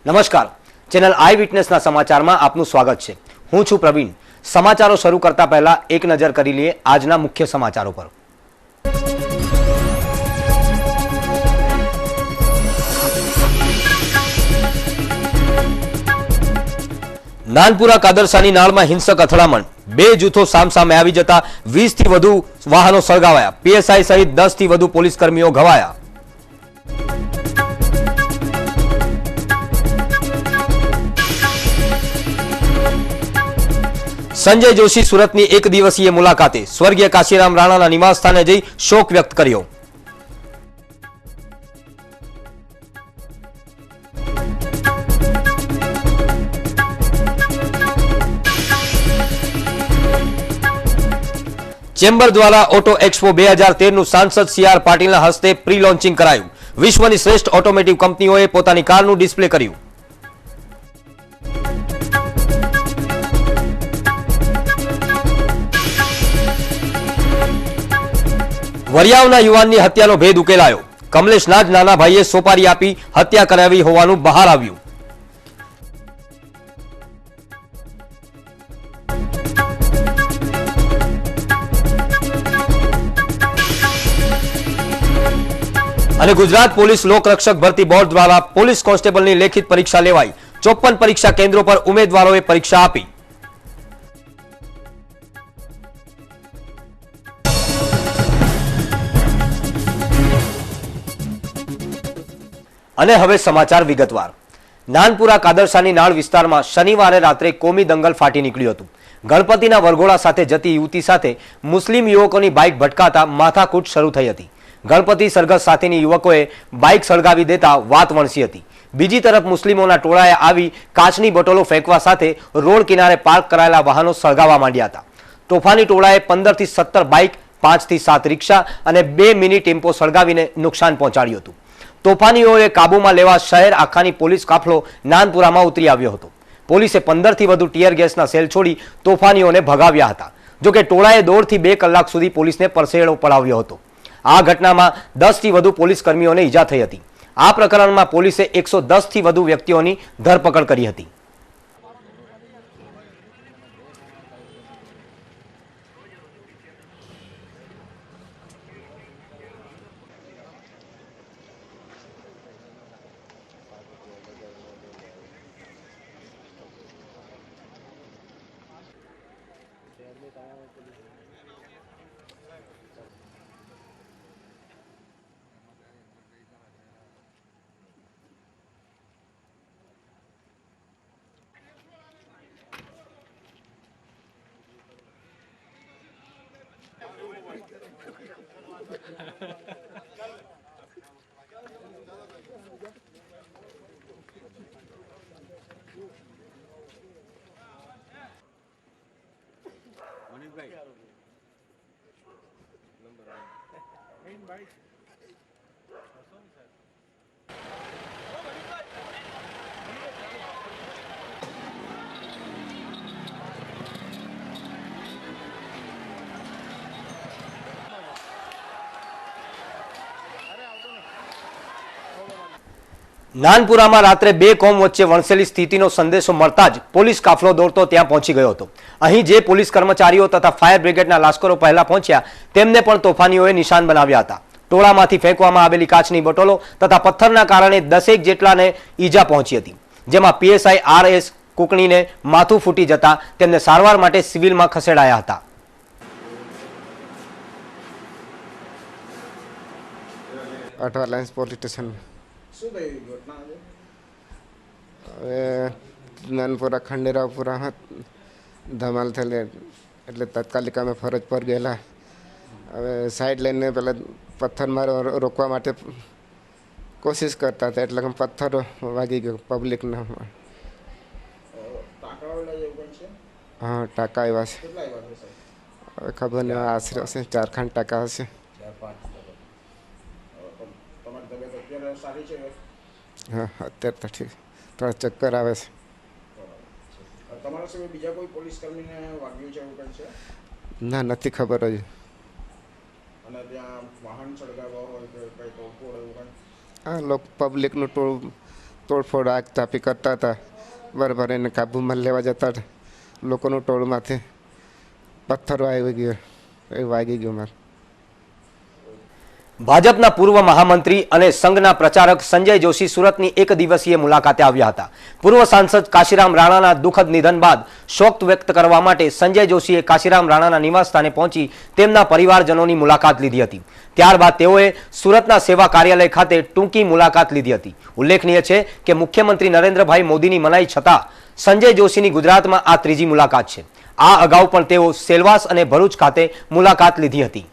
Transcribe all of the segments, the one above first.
નમસ્કાર, ચેનલ આઈ વિટનેસના સમાચારમાં આપનું સ્વાગત છે। હું છું પ્રવીણ। સમાચારો શરૂ કરતા પહેલા એક નજર કરી લઈએ આજના મુખ્ય સમાચારો પર। નાનપુરા કાદરસાની નાળમાં હિંસક અથડામણ, બે જૂથો સામસામે આવી જતા 20 થી વધુ વાહનો સળગાવાયા, પીએસઆઈ સહિત 10 થી વધુ પોલીસ કર્મીઓ ઘવાયા। संजय जोशी सूरतनी एक दिवसीय मुलाकाते स्वर्गीय काशीराम राणाना निवास स्थाने जई शोक व्यक्त कर्यो। चेम्बर द्वारा ऑटो एक्सपो 2013 नु सांसद सीआर पाटीलना हस्ते प्री लॉन्चिंग करायु। विश्वनी श्रेष्ठ ऑटोमोटिव कंपनीओए पोतानी कारनु डिस्प्ले कर्यु। वरियावना युवाननी हत्यानो भेद उकेलायो। कमलेशना ज नाना भाईए सोपारी आपी हत्या करावी होवानुं बहार आव्युं। અને गुजरात पोलीस लोकरक्षक भर्ती बोर्ड द्वारा पोलीस कोन्स्टेबलनी लेखित परीक्षा लेवाई। 54 परीक्षा केन्द्रों पर उम्मीदवारोए परीक्षा आपी। અને હવે સમાચાર વિગતવાર। નાનપુરા કાદરસાની નાળ વિસ્તારમાં શનિવારે રાત્રે કોમી દંગલ ફાટી નીકળ્યું હતું। ગણપતિના વરઘોડા સાથે જતી યુવતી સાથે મુસ્લિમ યુવકોની બાઇક ભટકાતા માથાકૂટ શરૂ થઈ હતી। ગણપતિ સરઘસ સાથેની યુવકોએ બાઇક સળગાવી દેતા વાત વણસી હતી। બીજી તરફ મુસ્લિમોના ટોળાએ આવી કાચની બોટલો ફેંકવા સાથે રોડ કિનારે પાર્ક કરાયેલા વાહનો સળગાવવા માંડ્યા હતા। તોફાની ટોળાએ 15 થી 17 બાઇક, 5 થી 7 રિક્ષા અને 2 મિની ટેમ્પો સળગાવીને નુકસાન પહોંચાડ્યું હતું। તોફાનીઓએ કાબૂમાં લેવા શહેર આખાની પોલીસ કાફલો નાનપુરામાં ઉતરી આવ્યો હતો। પોલીસે 15 થી વધુ ટીયર ગેસના સેલ છોડી તોફાનીઓને ભગાવ્યા હતા। જોકે ટોળાએ 1.5 થી 2 કલાક સુધી પોલીસને પરસેડો પડાવ્યો હતો। આ ઘટનામાં 10 થી વધુ પોલીસ કર્મીઓને ઈજા થઈ હતી। આ પ્રકરણમાં પોલીસે 110 થી વધુ વ્યક્તિઓની ધરપકડ કરી હતી। નાનપુરામાં રાત્રે બે કોમ વચ્ચે વણસેલી સ્થિતિનો સંદેશો મળતા જ પોલીસ કાફલો દોડતો ત્યાં પહોંચી ગયો હતો। અહીં જે પોલીસ કર્મચારીઓ તથા ફાયર બ્રિગેડના લાશ્કરો પહેલા પહોંચ્યા તેમને પણ તોફાનીઓએ નિશાન બનાવ્યા હતા। ટોળામાંથી ફેંકવામાં આવેલી કાચની બોટલો તથા પથ્થરના કારણે 10 જેટલાને ઈજા પહોંચી હતી, જેમાં પીએસઆઈ આરએસ કુકણીને માથું ફૂટી જતા તેમને સારવાર માટે સિવિલમાં ખસેડાયા હતા। अठवा लाइन्स पोलीस स्टेशन नानपुरा खंडेरावपुरा धमाल थયેલી એટલે તાત્કાલિક અમે ફરજ પર ગયેલા। હવે સાઈડ લઈને પેલા પથ્થર મારો રોકવા માટે કોશિશ કરતા હતા એટલે પથ્થર વાગી ગયો પબ્લિકના। હા, ટાંકા આવ્યા છે। હવે ખબર નહીં, આશરે હશે 4 ટાંકા હશે। हाँ, અત્યારે તો ઠીક, થોડા ચક્કર આવે છે। તમારા સામે બીજા કોઈ પોલીસ કર્મીને વાગ્યું છે એવું કંઈ છે? ના, નથી ખબર હજી। અને ત્યાં વાહન સળગાવવા હોય કે કંઈ તોડફોડ એવું કંઈ? હા, લોકો પબ્લિકનું ટોળું તોડફોડ આગ તાપી કરતા હતા. બરાબર એને કાબૂમાં લેવા જતા લોકોનું ટોળમાંથી પથ્થર વાગી ગયો મારે. ભાજપના પૂર્વ મહામંત્રી અને સંઘના પ્રચારક સંજય જોશી સુરતની એક દિવસીય મુલાકાતે આવ્યા હતા. પૂર્વ સાંસદ કાશીરામ રાણાના દુઃખદ નિધન બાદ શોક વ્યક્ત કરવા માટે સંજય જોશીએ કાશીરામ રાણાના નિવાસસ્થાને પહોંચી તેમના પરિવારજનોની મુલાકાત લીધી હતી. ત્યારબાદ તેઓએ સુરતના સેવા કાર્યાલય ખાતે ટૂંકી મુલાકાત લીધી હતી. ઉલ્લેખનીય છે કે મુખ્યમંત્રી નરેન્દ્રભાઈ મોદીની મનાઈ છતાં સંજય જોશીની ગુજરાતમાં આ ત્રીજી મુલાકાત છે. આ અગાઉ પણ તેઓ સેલવાસ અને ભરૂચ ખાતે મુલાકાત લીધી હતી.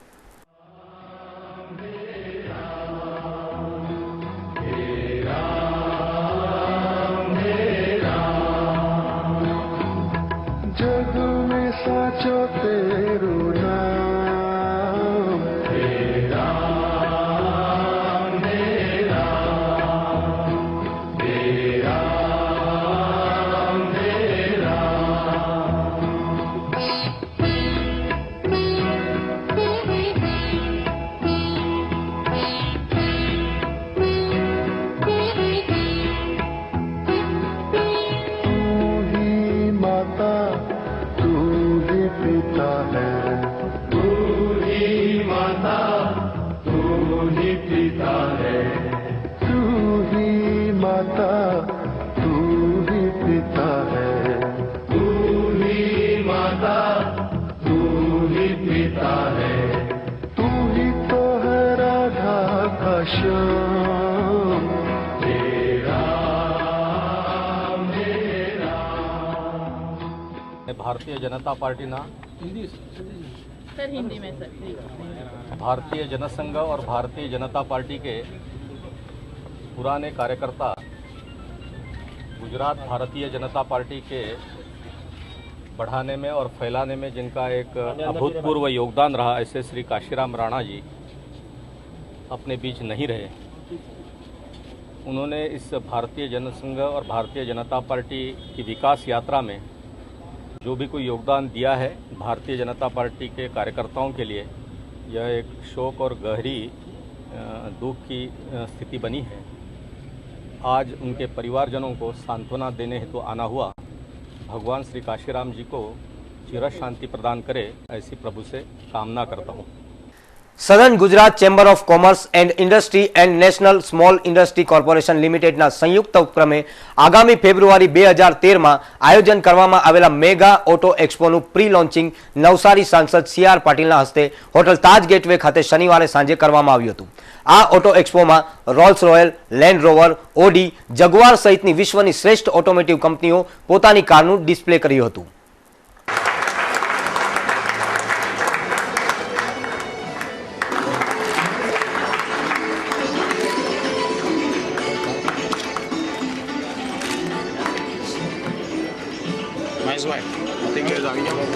भारतीय जनता पार्टी ना सर हिंदी में सर भारतीय जनसंघ और भारतीय जनता पार्टी के पुराने कार्यकर्ता गुजरात भारतीय जनता पार्टी के बढ़ाने में और फैलाने में जिनका एक अभूतपूर्व योगदान रहा, ऐसे श्री काशीराम राणा जी अपने बीच नहीं रहे। उन्होंने इस भारतीय जनसंघ और भारतीय जनता पार्टी की विकास यात्रा में जो भी कोई योगदान दिया है भारतीय जनता पार्टी के कार्यकर्ताओं के लिए, यह एक शोक और गहरी दुख की स्थिति बनी है। आज उनके परिवारजनों को सांत्वना देने हेतु आना हुआ। भगवान श्री काशीराम जी को चिर शांति प्रदान करे, ऐसी प्रभु से कामना करता हूँ। સદન Gujarat Chamber of Commerce and Industry and National Small Industry Corporation લિમિટેડના સંયુક્ત ઉપક્રમે આગામી ફેબ્રુઆરી 2013માં આયોજન કરવામાં આવેલા મેગા ઓટો એક્સપોનું પ્રી લોન્ચિંગ નવસારી સાંસદ CR પાટીલના હસ્તે હોટલ તાજ ગેટવે ખાતે શનિવારે સાંજે કરવામાં આવ્યું હતું. આ ઓટો એક્સપોમાં Rolls Royce, Land Rover, Audi, Jaguar સહિતની વિશ્વની શ્રેષ્ઠ ઓટોમોટિવ કંપનીઓ પોતાની કારનું ડિસ્પ્લે કર્યું હતું. Nice one. I think you're talking about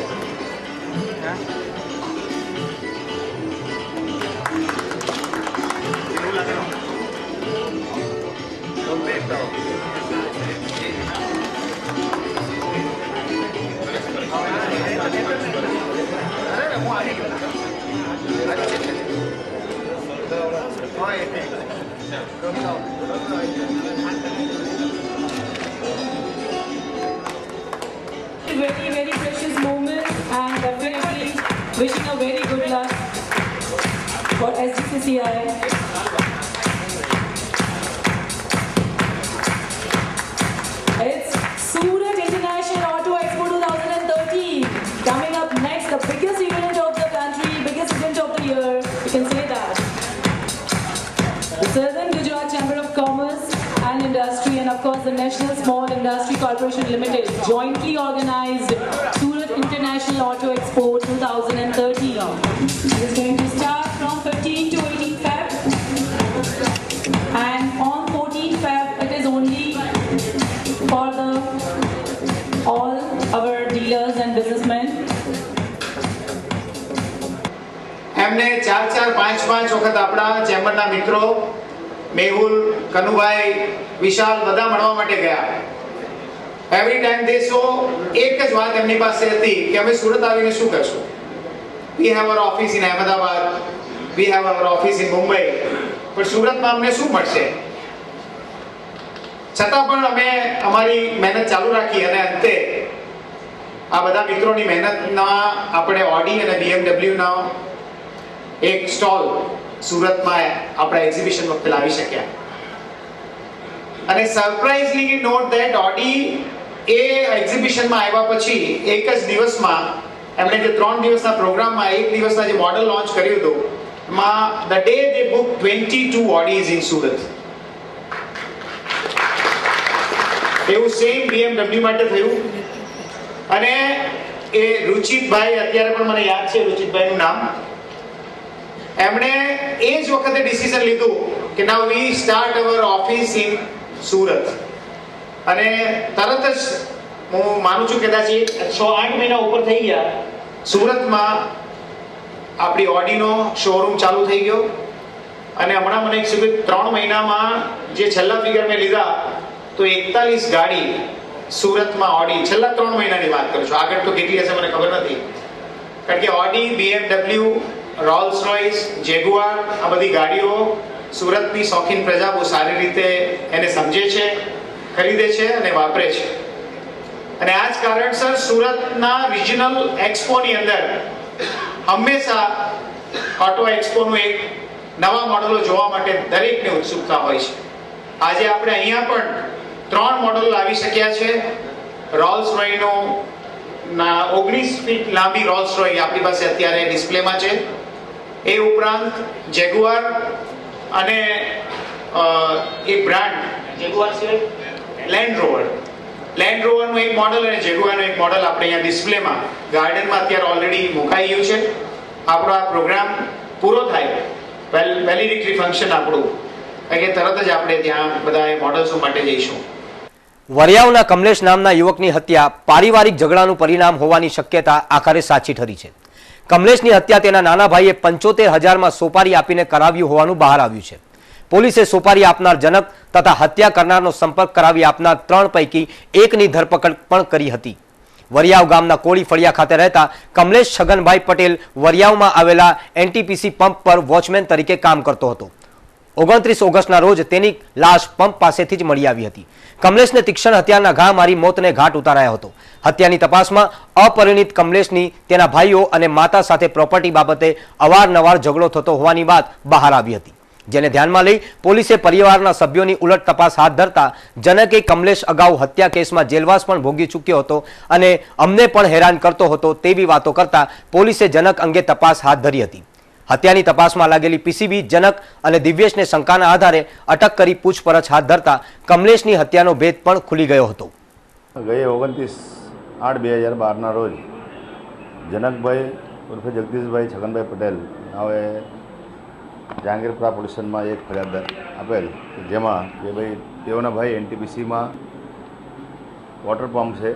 very, very precious moment and definitely wishing a very good luck for SGCCI. It's Surat International Auto Expo 2013 coming up next, the biggest event of the country, biggest event of the year, you can say that. The Southern Gujarat Chamber of Commerce and Industry and of course the National Small Industry Corporation Limited jointly organized Surat International Auto Expo 2013. It is going to start from 15 to 18 Feb and on 14 Feb it is only for all our dealers and businessmen. એમને 4-4, 5-5 વખત આપણા ચેમ્બરના મિત્રો મેહુલ, કનુભાઈ, વિશાલ બધા મળવા માટે ગયા. Every time દે સો એક જ વાત એમની પાસે હતી કે અમે સુરત આવીને શું કરશું. We have our office in Ahmedabad, we have our office in Mumbai, પણ સુરતમાં અમને શું મળશે? છતાં પણ અમે અમારી મહેનત ચાલુ રાખી અને અંતે આ બધા મિત્રોની મહેનતના આપણે ઓડી અને બીએમડબલ્યુનો એક સ્ટોલ સુરતમાં આપણા એક્ઝિબિશન વખતે લાવી શક્યા. અને સરપ્રાઇઝલી નોટ ધેટ ઓડી એ એક્ઝિબિશનમાં આવ્યા પછી એક જ દિવસમાં એમણે જે 3 દિવસના પ્રોગ્રામમાં એક દિવસના જે મોડલ લોન્ચ કર્યું હતું એમાં the day they book 22 Audis in Surat. એવું સેમ BMW માટે થયું. અને એ રુચિતભાઈ, અત્યારે પણ મને યાદ છે રુચિતભાઈનું નામ, એમણે એ જ વખતે ડિસિઝન લીધું કે now we start our office in Surat. અને તરત જ હું માનું છું કદાચ 6-8 મહિના ઉપર થઈ ગયા સુરતમાં આપણી ઓડીનો શોરૂમ ચાલુ થઈ ગયો. અને હમણાં મને એક સુધી 3 મહિનામાં જે છેલ્લા ફિગર મેં લીધા તો 41 ગાડી સુરતમાં ઓડી, છેલ્લા 3 મહિનાની વાત કરું છું, આગળ તો કેટલી હશે મને ખબર નથી. કારણ કે Audi, BMW, Rolls Royce, Jaguar આ બધી ગાડીઓ સુરતની શોખીન પ્રજા બહુ સારી રીતે એને સમજે છે, ખરીદે છે અને વાપરે છે. અને આ જ કારણસર સુરતના રિજનલ એક્સપોની અંદર હંમેશા ઓટો એક્સપોનું એક નવા મોડલો જોવા માટે દરેકને ઉત્સુકતા હોય છે. આજે આપણે અહીંયા પણ 3 મોડલ લાવી શક્યા છે. રોલ્સ રોયનો 19 ફીટ લાંબી રોલ્સ રોય આપણી પાસે અત્યારે ડિસ્પ્લેમાં છે. એ ઉપરાંત જેગુઆર અને એક બ્રાન્ડ જેગુઆર સિવાય લેન્ડ રોવરનું એક મોડલ અને જેગુઆરનું એક મોડલ આપણે અહીંયા ડિસ્પ્લેમાં ગાર્ડનમાં અત્યારે ઓલરેડી મુકાઈ ગયું છે. આપણો આ પ્રોગ્રામ પૂરો થાય વેલિડિટી ફંક્શન આપણું કે તરત જ આપણે ત્યાં બધા મોડલ્સો માટે જઈશું. વરિયાવના કમલેશ નામના યુવકની હત્યા પારિવારિક ઝઘડાનું પરિણામ હોવાની શક્યતા આખરે સાચી ઠરી છે. કમલેશની હત્યા તેના નાના ભાઈએ 75,000માં સોપારી આપીને કરાવ્યું હોવાનું બહાર આવ્યું છે. પોલીસે સોપારી આપનાર જનક તથા હત્યા કરનારનો સંપર્ક કરાવી આપનાર 3 પૈકી એકની ધરપકડ પણ કરી હતી. વરિયાવ ગામના કોળી ફળિયા ખાતે રહેતા કમલેશ છગનભાઈ પટેલ વરિયાવમાં આવેલા NTPC પંપ પર વોચમેન તરીકે કામ કરતો હતો. 29 ઓગસ્ટના રોજ તેની લાશ પંપ પાસેથી જ મળી આવી હતી. કમલેશને તીક્ષ્ણ હથિયારના ઘા મારી મોતને ઘાટ ઉતારાયો હતો. હત્યાની તપાસમાં અપરિણિત કમલેશની તેના ભાઈઓ અને માતા સાથે પ્રોપર્ટી બાબતે અવારનવાર ઝઘડો થતો હોવાની વાત બહાર આવી હતી, જેને ધ્યાનમાં લઈ પોલીસે પરિવારના સભ્યોની ઉલટ તપાસ હાથ ધરતા જનકે કમલેશ અગાઉ હત્યા કેસમાં જેલવાસ પણ ભોગવી ચૂક્યો હતો અને અમને પણ હેરાન કરતો હતો તેવી વાતો કરતા પોલીસે જનક અંગે તપાસ હાથ ધરી હતી. હત્યાની તપાસમાં લાગેલી પીસીબી જનક અને દિવ્યેશને શંકાના આધારે અટક કરી પૂછપરછ હાથ ધરતા કમલેશની હત્યાનો ભેદ પણ ખુલી ગયો હતો. ગયે 29/8/2012ના રોજ જનકભાઈ ઉર્ફે જગદીશભાઈ છગનભાઈ પટેલ હવે જહાંગીરપુરા પોલીસ સ્ટેશનમાં એક ફરિયાદ આપેલ, જેમાં કે ભાઈ તેઓના ભાઈ NTPCમાં વોટર પંપ છે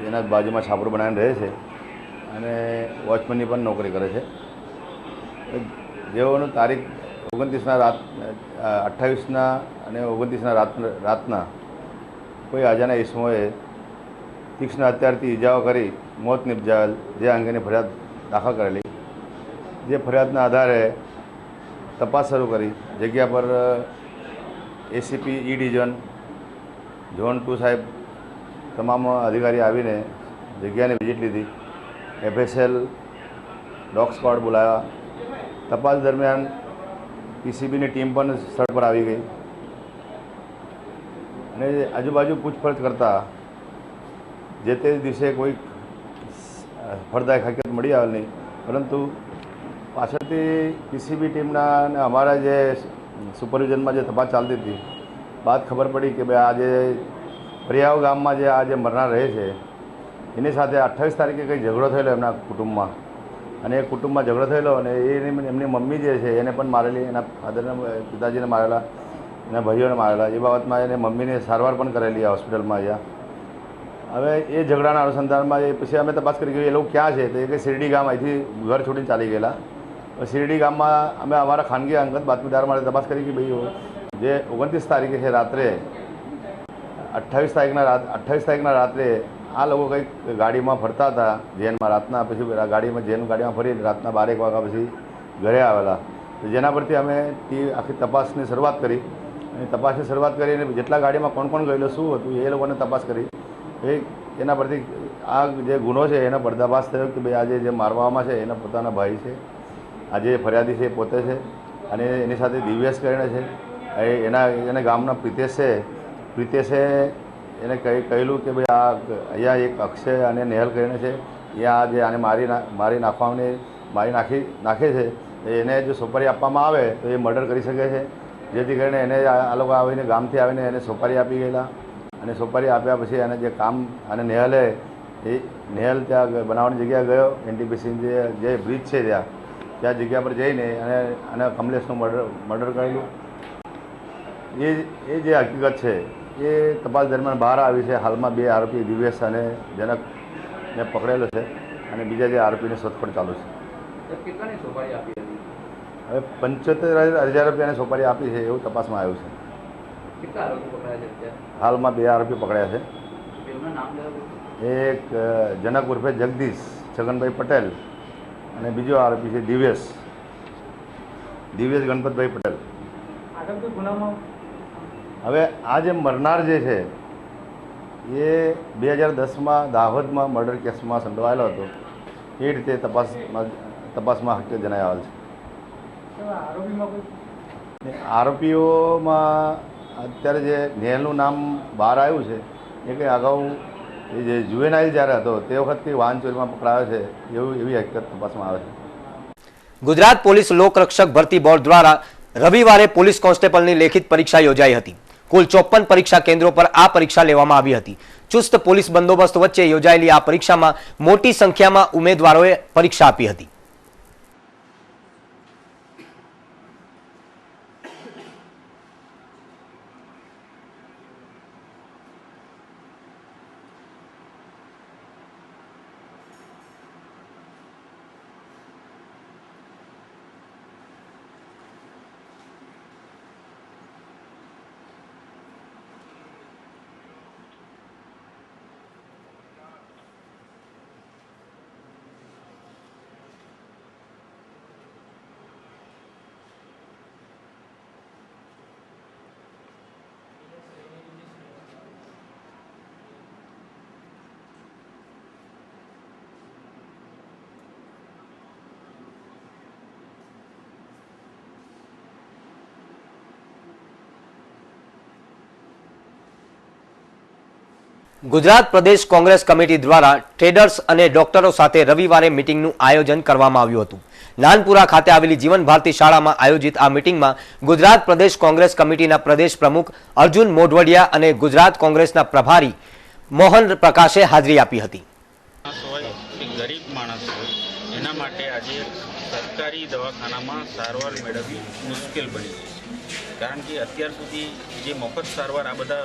એના બાજુમાં છાપરું બનાવીને રહે છે અને વોચમેનની પણ નોકરી કરે છે. જેઓનું તારીખ 29ના રાત 28ના અને 29ના રાતના કોઈ અજાણ્યા ઈસમોએ તીક્ષ્ણ હથિયારથી ઈજાઓ કરી મોત નિપજાવેલ, જે અંગેની ફરિયાદ દાખલ કરેલી. જે ફરિયાદના આધારે તપાસ શરૂ કરી. જગ્યા પર ACP E ડિવિઝન ઝોન 2 સાહેબ તમામ અધિકારી આવીને જગ્યાની વિઝિટ લીધી. FSL ડોગ સ્ક્વોડ બોલાવ્યા. તપાસ દરમિયાન PCBની ટીમ પણ સ્થળ પર આવી ગઈ અને આજુબાજુ પૂછપરછ કરતાં જે તે દિવસે કોઈ ફળદાયક હકીકત મળી આવેલ નહીં, પરંતુ પાછળથી PCB ટીમના અને અમારા જે સુપરવિઝનમાં જે તપાસ ચાલતી હતી બાદ ખબર પડી કે ભાઈ આ જે વરિયાવ ગામમાં જે આ જે મરનાર રહે છે એની સાથે 28 તારીખે કંઈ ઝઘડો થયેલો એમના કુટુંબમાં, અને એ કુટુંબમાં ઝઘડો થયેલો અને એમની મમ્મી જે છે એને પણ મારેલી, એના ફાધરને પિતાજીને મારેલા, એના ભાઈઓને મારેલા. એ બાબતમાં એને મમ્મીને સારવાર પણ કરેલી આ હોસ્પિટલમાં અહીંયા. હવે એ ઝઘડાના અનુસંધાનમાં એ પછી અમે તપાસ કરી કે એ લોકો ક્યાં છે, તો એ કે શિરડી ગામ અહીંથી ઘર છોડીને ચાલી ગયેલા. શિરડી ગામમાં અમે અમારા ખાનગી અંગત બાતમીદાર માટે તપાસ કરી કે ભાઈ જે 29 તારીખે છે રાત્રે 28 તારીખના રાત્રે આ લોકો કંઈક ગાડીમાં ફરતા હતા જેનમાં રાતના, પછી ગાડીમાં ફરી રાતના 12-1 વાગ્યા પછી ઘરે આવેલા. તો જેના પરથી અમે આખી તપાસની શરૂઆત કરી અને તપાસની શરૂઆત કરીને જેટલા ગાડીમાં કોણ કોણ ગયેલો શું હતું એ લોકોને તપાસ કરી એના પરથી આ જે ગુનો છે એનો પર્દાફાશ થયો કે ભાઈ આજે જે મારવામાં છે એના પોતાના ભાઈ છે, આજે ફરિયાદી છે પોતે છે અને એની સાથે દિવ્યેશ કરીને છે, એને ગામના પ્રિતેશે એને કહેલું કે ભાઈ આ અહીંયા એક અક્ષય અને નેહલ કરીને છે, અહીંયા જે આને મારી નાખે છે એને જો સોપારી આપવામાં આવે તો એ મર્ડર કરી શકે છે, જેથી કરીને એને આ લોકો આવીને ગામથી આવીને એને સોપારી આપી ગયેલા અને સોપારી આપ્યા પછી એને જે કામ અને નેહલ ત્યાં બનાવવાની જગ્યાએ ગયો, NTPC જે બ્રિજ છે ત્યાં જગ્યા પર જઈને અને કમલેશનું મર્ડર કરેલું. એ જે હકીકત છે એ તપાસ દરમિયાન બહાર આવી છે. હાલમાં 2 આરોપી દિવ્યેશ અને જનકને પકડેલો છે અને બીજા જે આરોપીની શોધખોળ ચાલુ છે. હવે 75,000 રૂપિયાની સોપારી આપી છે એવું તપાસમાં આવ્યું છે. હાલમાં 2 આરોપી પકડ્યા છે. એક જનક ઉર્ફે જગદીશ છગનભાઈ પટેલ અને બીજો આરોપી છે દિવ્યેશ ગણપતભાઈ પટેલ. હવે આ જે મરનાર જે છે એ 2010માં દાહોદમાં મર્ડર કેસમાં સંડોવાયેલો હતો. એ રીતે તપાસમાં હકીકત જણાઈ આવેલ છે. આરોપીઓમાં અત્યારે જે નેહલનું નામ બહાર આવ્યું છે એ કંઈ અગાઉ એ જે જુવેનાઇલ જ્યારે હતો તે વખતથી વાહન ચોરીમાં પકડાયો છે એવી હકીકત તપાસમાં આવે છે. ગુજરાત પોલીસ લોકરક્ષક ભરતી બોર્ડ દ્વારા રવિવારે પોલીસ કોન્સ્ટેબલની લેખિત પરીક્ષા યોજાઈ હતી. કુલ 54 પરીક્ષા કેન્દ્રો પર આ પરીક્ષા લેવામાં આવી હતી. ચુસ્ત પોલીસ બંદોબસ્ત વચ્ચે યોજાયેલી આ પરીક્ષામાં મોટી સંખ્યામાં ઉમેદવારોએ પરીક્ષા આપી હતી. ગુજરાત પ્રદેશ કોંગ્રેસ કમિટી દ્વારા ટ્રેડર્સ અને ડોક્ટરો સાથે રવિવારે મીટિંગનું આયોજન કરવામાં આવ્યું હતું. નાનપુરા ખાતે આવેલી જીવન ભારતી શાળામાં આયોજિત આ મીટિંગમાં ગુજરાત પ્રદેશ કોંગ્રેસ કમિટીના પ્રદેશ પ્રમુખ અર્જુન મોઢવડિયા અને ગુજરાત કોંગ્રેસના પ્રભારી મોહન પ્રકાશે હાજરી આપી હતી. ગરીબ માણસ હોય એના માટે આજે સરકારી દવાખાનામાં સારવાર મેળવવી મુશ્કેલ બની છે. કારણ કે અત્યાર સુધી જે મફત સારવાર આ બધા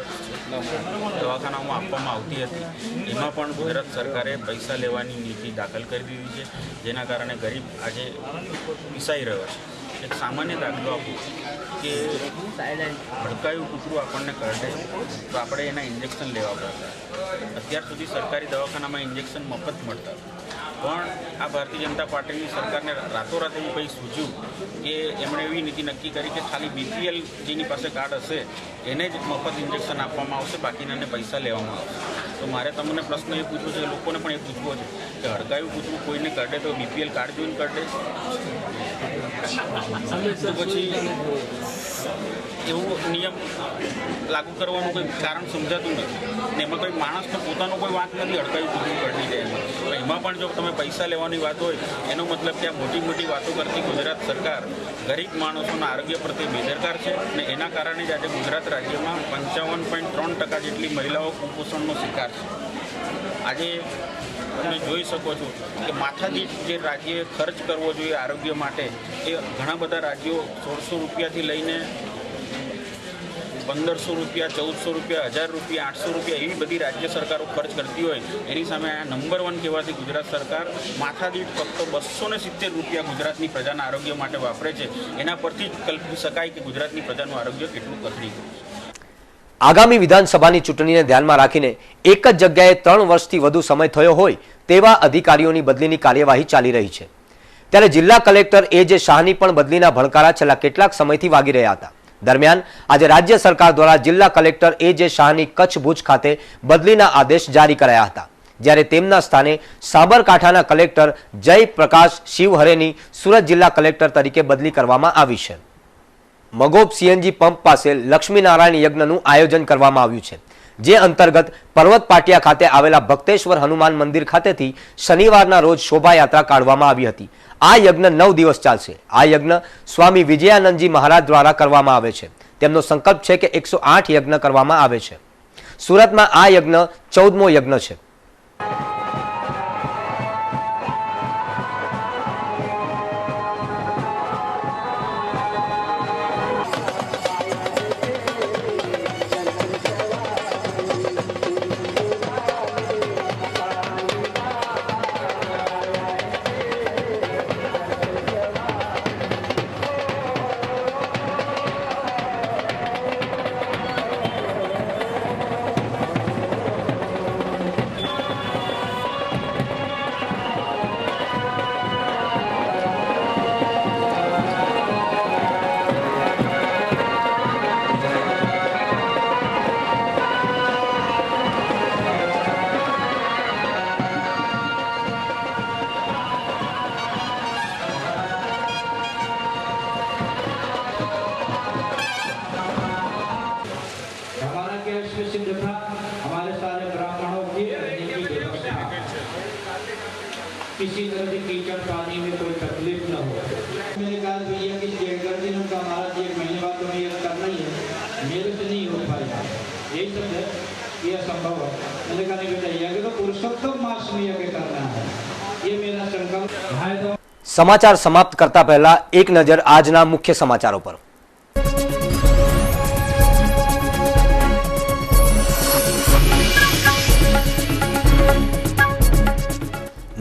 દવાખાનાઓમાં આપવામાં આવતી હતી એમાં પણ ગુજરાત સરકારે પૈસા લેવાની નીતિ દાખલ કરી દીધી છે, જેના કારણે ગરીબ આજે પીસાઈ રહ્યો છે. એક સામાન્ય દાખલો આપું કે ભડકાયું કૂતરું આપણને કરડે તો આપણે એના ઇન્જેક્શન લેવા પડતા. અત્યાર સુધી સરકારી દવાખાનામાં ઇન્જેક્શન મફત મળતા, પણ આ ભારતીય જનતા પાર્ટીની સરકારને રાતોરાત એવું કંઈ સૂચ્યું કે એમણે એવી નીતિ નક્કી કરી કે ખાલી BPL જેની પાસે કાર્ડ હશે એને જ મફત ઇન્જેક્શન આપવામાં આવશે, બાકીનાને પૈસા લેવામાં આવશે. તો મારે તમને પ્રશ્ન એ પૂછવો છે, લોકોને પણ એ પૂછવો છે કે હડકાયું કૂતરું કોઈને કરડે તો BPL કાર્ડ જોઈને કરડે, તો પછી એવો નિયમ લાગુ કરવાનું કોઈ કારણ સમજાતું નથી. ને એમાં કોઈ માણસનો પોતાનો કોઈ વાત નથી હડકાયું કૂતરું કરડી જાય એમાં પણ જો તમે પૈસા લેવાની વાત હોય એનો મતલબ કે આ મોટી મોટી વાતો કરતી ગુજરાત સરકાર ગરીબ માણસોના આરોગ્ય પ્રત્યે બેદરકાર છે અને એના કારણે જ આજે ગુજરાત રાજ્યમાં 55.3% જેટલી મહિલાઓ કુપોષણનો શિકાર છે. આજે તમે જોઈ શકો છો કે માથાદીઠ જે રાજ્યએ ખર્ચ કરવો જોઈએ આરોગ્ય માટે એ ઘણા બધા રાજ્યો 1600 રૂપિયાથી લઈને 1500 રૂપિયા, 1400 રૂપિયા, 1000 રૂપિયા, 800 રૂપિયા એવી બધી રાજ્ય સરકારો ખર્ચ કરતી હોય એની સામે આ નંબર 1 કહેવાતી ગુજરાત સરકાર માથાદીઠ ફક્ત 270 રૂપિયા ગુજરાતની પ્રજાના આરોગ્ય માટે વાપરે છે. એના પરથી જ કલ્પી શકાય કે ગુજરાતની પ્રજાનું આરોગ્ય કેટલું કથળી ગયું છે. આગામી વિધાનસભાની ચૂંટણીને ધ્યાનમાં રાખીને એક જ જગ્યાએ 3 વર્ષથી વધુ સમય થયો હોય તેવા અધિકારીઓની બદલીની કાર્યવાહી ચાલી રહી છે. ત્યારે જિલ્લા કલેક્ટર A.J. શાહની પણ બદલીના ભણકારા છેલ્લા કેટલાક સમયથી વાગી રહ્યા હતા. દરમિયાન આજે રાજ્ય સરકાર દ્વારા જિલ્લા કલેક્ટર A.J. શાહની કચ્છ ભુજ ખાતે બદલીના આદેશ જારી કરાયા હતા, જ્યારે તેમના સ્થાને સાબરકાંઠાના કલેક્ટર જય પ્રકાશ શિવહરેની સુરત જિલ્લા કલેક્ટર તરીકે બદલી કરવામાં આવી છે. મગોબ CNG પંપ પાસે લક્ષ્મીનારાયણ યજ્ઞનું આયોજન કરવામાં આવ્યું છે, જે અંતર્ગત પર્વત પાટિયા ખાતે આવેલા ભક્તેશ્વર હનુમાન મંદિર ખાતેથી શનિવારના રોજ શોભાયાત્રા કાઢવામાં આવી હતી. આ યજ્ઞ 9 દિવસ ચાલશે. આ યજ્ઞ સ્વામી વિજયાનંદજી મહારાજ દ્વારા કરવામાં આવે છે. તેમનો સંકલ્પ છે કે 108 યજ્ઞ કરવામાં આવે છે. સુરતમાં આ યજ્ઞ 14મો યજ્ઞ છે. किसी तरह से कीचड़ पानी में कोई तकलीफ न हो. मैंने कहा भैया कि चेक कर दिन उनका हमारा 1 महीने बाद तो ये करना ही है, मेरे से नहीं हो पाएगा, यही सब है, ये असंभव है. मैंने कहा नहीं बेटा, यज्ञ तो पुरुषोत्तम मास में यज्ञ करना है, ये मेरा संकल्प है. तो સમાચાર સમાપ્ત કરતા પહેલા એક નજર આજના મુખ્ય સમાચારો પર.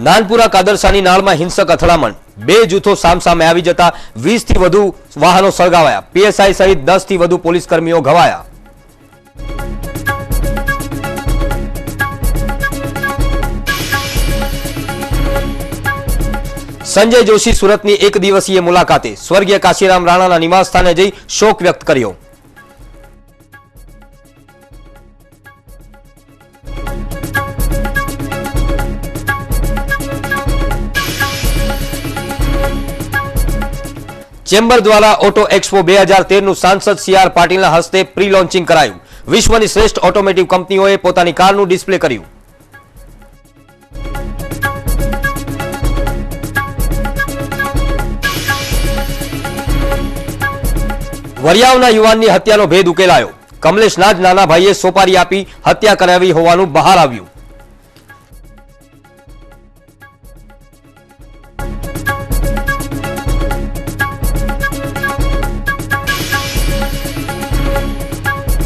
નાનપુરા કાદરસાની નાળમાં હિંસક અથડામણ, 2 જૂથો સામસામે આવી જતા 20 થી વધુ વાહનો સળગાવાયા. PSI સહિત 10 થી વધુ પોલીસ કર્મીઓ ઘવાયા. સંજય જોશી સુરતની 1 દિવસીય મુલાકાતે, સ્વર્ગીય કાશીરામ રાણાના નિવાસ સ્થાને જઈ શોક વ્યક્ત કર્યો. ચેમ્બર દ્વારા ઓટો એક્સપો 2013નું સાંસદ CR પાટીલના હસ્તે પ્રી લોન્ચિંગ કરાયું. વિશ્વની શ્રેષ્ઠ ઓટોમેટિવ કંપનીઓએ પોતાની કારનું ડિસ્પ્લે કર્યું. વરિયાવના યુવાનની હત્યાનો ભેદ ઉકેલાયો. કમલેશના જ નાના ભાઈએ સોપારી આપી હત્યા કરાવી હોવાનું બહાર આવ્યું.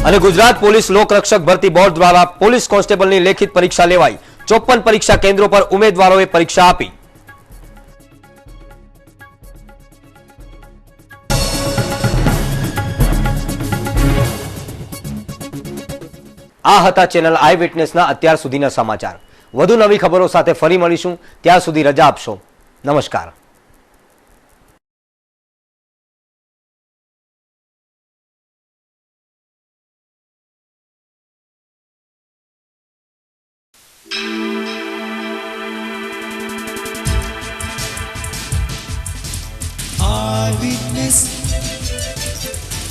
અને ગુજરાત પોલીસ લોકરક્ષક ભરતી બોર્ડ દ્વારા પોલીસ કોન્સ્ટેબલની લેખિત પરીક્ષા લેવાઈ. 54 પરીક્ષા કેન્દ્રો પર ઉમેદવારોએ પરીક્ષા આપી. આ હતા ચેનલ આઈ વિટનેસના અત્યાર સુધીના સમાચાર. વધુ નવી ખબરો સાથે ફરી મળીશું. ત્યાં સુધી રજા આપશો. નમસ્કાર. Eyewitness,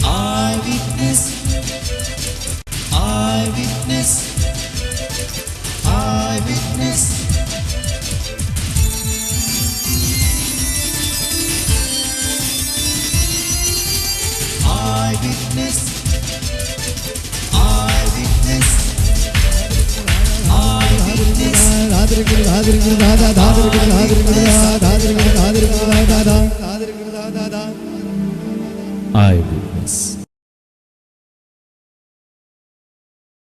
eyewitness, eyewitness, eyewitness. Eyewitness, eyewitness, eyewitness.